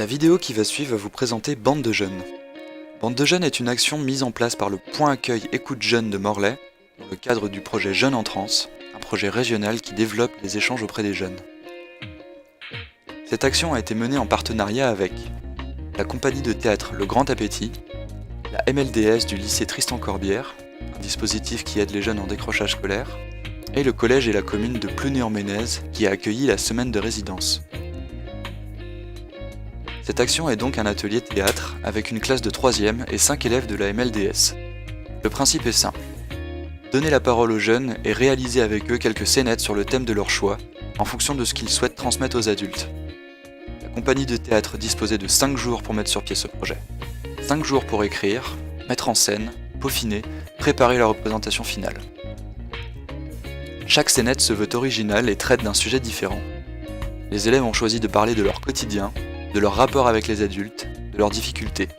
La vidéo qui va suivre va vous présenter Bande de jeunes. Bande de jeunes est une action mise en place par le Point Accueil Écoute Jeunes de Morlaix dans le cadre du projet Jeunes en Trans, un projet régional qui développe les échanges auprès des jeunes. Cette action a été menée en partenariat avec la compagnie de théâtre Le Grand Appétit, la MLDS du lycée Tristan Corbière, un dispositif qui aide les jeunes en décrochage scolaire, et le collège et la commune de Plounay-en-Ménez qui a accueilli la semaine de résidence. Cette action est donc un atelier théâtre avec une classe de 3e et 5 élèves de la MLDS. Le principe est simple. Donner la parole aux jeunes et réaliser avec eux quelques scénettes sur le thème de leur choix, en fonction de ce qu'ils souhaitent transmettre aux adultes. La compagnie de théâtre disposait de 5 jours pour mettre sur pied ce projet. 5 jours pour écrire, mettre en scène, peaufiner, préparer la représentation finale. Chaque scénette se veut originale et traite d'un sujet différent. Les élèves ont choisi de parler de leur quotidien, de leur rapport avec les adultes, de leurs difficultés.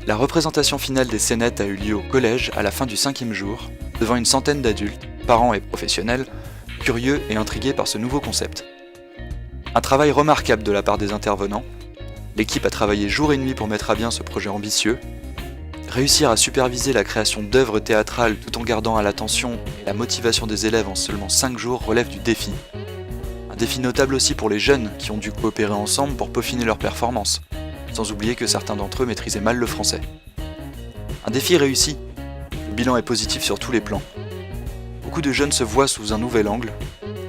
La représentation finale des scénettes a eu lieu au collège à la fin du 5e jour, devant une centaine d'adultes, parents et professionnels, curieux et intrigués par ce nouveau concept. Un travail remarquable de la part des intervenants. L'équipe a travaillé jour et nuit pour mettre à bien ce projet ambitieux. Réussir à superviser la création d'œuvres théâtrales tout en gardant à l'attention et la motivation des élèves en seulement 5 jours relève du défi. Un défi notable aussi pour les jeunes qui ont dû coopérer ensemble pour peaufiner leurs performances, sans oublier que certains d'entre eux maîtrisaient mal le français. Un défi réussi. Le bilan est positif sur tous les plans. Beaucoup de jeunes se voient sous un nouvel angle.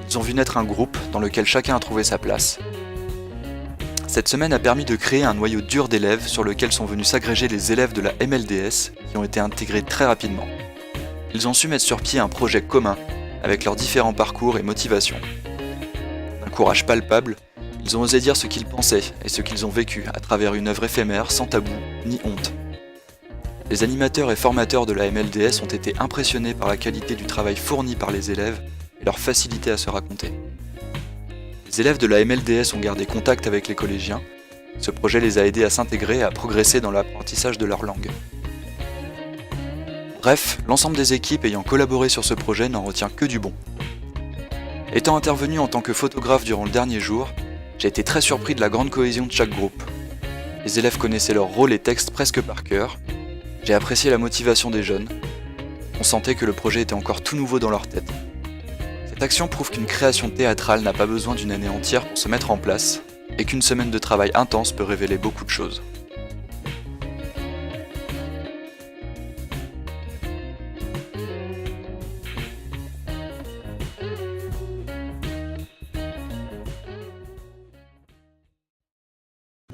Ils ont vu naître un groupe dans lequel chacun a trouvé sa place. Cette semaine a permis de créer un noyau dur d'élèves sur lequel sont venus s'agréger les élèves de la MLDS qui ont été intégrés très rapidement. Ils ont su mettre sur pied un projet commun avec leurs différents parcours et motivations. D'un courage palpable, ils ont osé dire ce qu'ils pensaient et ce qu'ils ont vécu à travers une œuvre éphémère sans tabou ni honte. Les animateurs et formateurs de la MLDS ont été impressionnés par la qualité du travail fourni par les élèves et leur facilité à se raconter. Les élèves de la MLDS ont gardé contact avec les collégiens. Ce projet les a aidés à s'intégrer et à progresser dans l'apprentissage de leur langue. Bref, l'ensemble des équipes ayant collaboré sur ce projet n'en retient que du bon. Étant intervenu en tant que photographe durant le dernier jour, j'ai été très surpris de la grande cohésion de chaque groupe. Les élèves connaissaient leur rôle et texte presque par cœur. J'ai apprécié la motivation des jeunes. On sentait que le projet était encore tout nouveau dans leur tête. Cette action prouve qu'une création théâtrale n'a pas besoin d'une année entière pour se mettre en place, et qu'une semaine de travail intense peut révéler beaucoup de choses.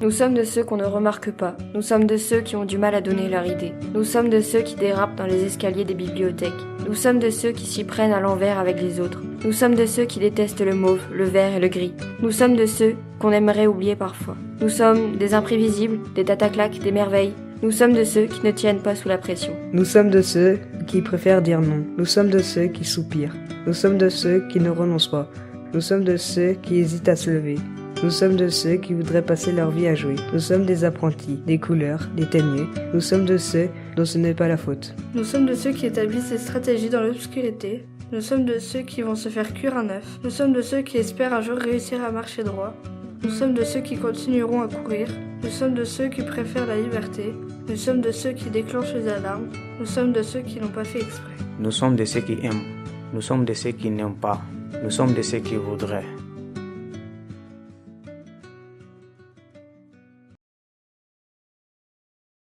Nous sommes de ceux qu'on ne remarque pas. Nous sommes de ceux qui ont du mal à donner leur idée. Nous sommes de ceux qui dérapent dans les escaliers des bibliothèques. Nous sommes de ceux qui s'y prennent à l'envers avec les autres. Nous sommes de ceux qui détestent le mauve, le vert et le gris. Nous sommes de ceux qu'on aimerait oublier parfois. Nous sommes des imprévisibles, des tataclacs, des merveilles. Nous sommes de ceux qui ne tiennent pas sous la pression. Nous sommes de ceux qui préfèrent dire non. Nous sommes de ceux qui soupirent. Nous sommes de ceux qui ne renoncent pas. Nous sommes de ceux qui hésitent à se lever. Nous sommes de ceux qui voudraient passer leur vie à jouer. Nous sommes des apprentis, des couleurs, des téniers. Nous sommes de ceux dont ce n'est pas la faute. Nous sommes de ceux qui établissent des stratégies dans l'obscurité. Nous sommes de ceux qui vont se faire cuire un œuf. Nous sommes de ceux qui espèrent un jour réussir à marcher droit. Nous sommes de ceux qui continueront à courir. Nous sommes de ceux qui préfèrent la liberté. Nous sommes de ceux qui déclenchent les alarmes. Nous sommes de ceux qui n'ont pas fait exprès. Nous sommes de ceux qui aiment. Nous sommes de ceux qui n'aiment pas. Nous sommes de ceux qui voudraient.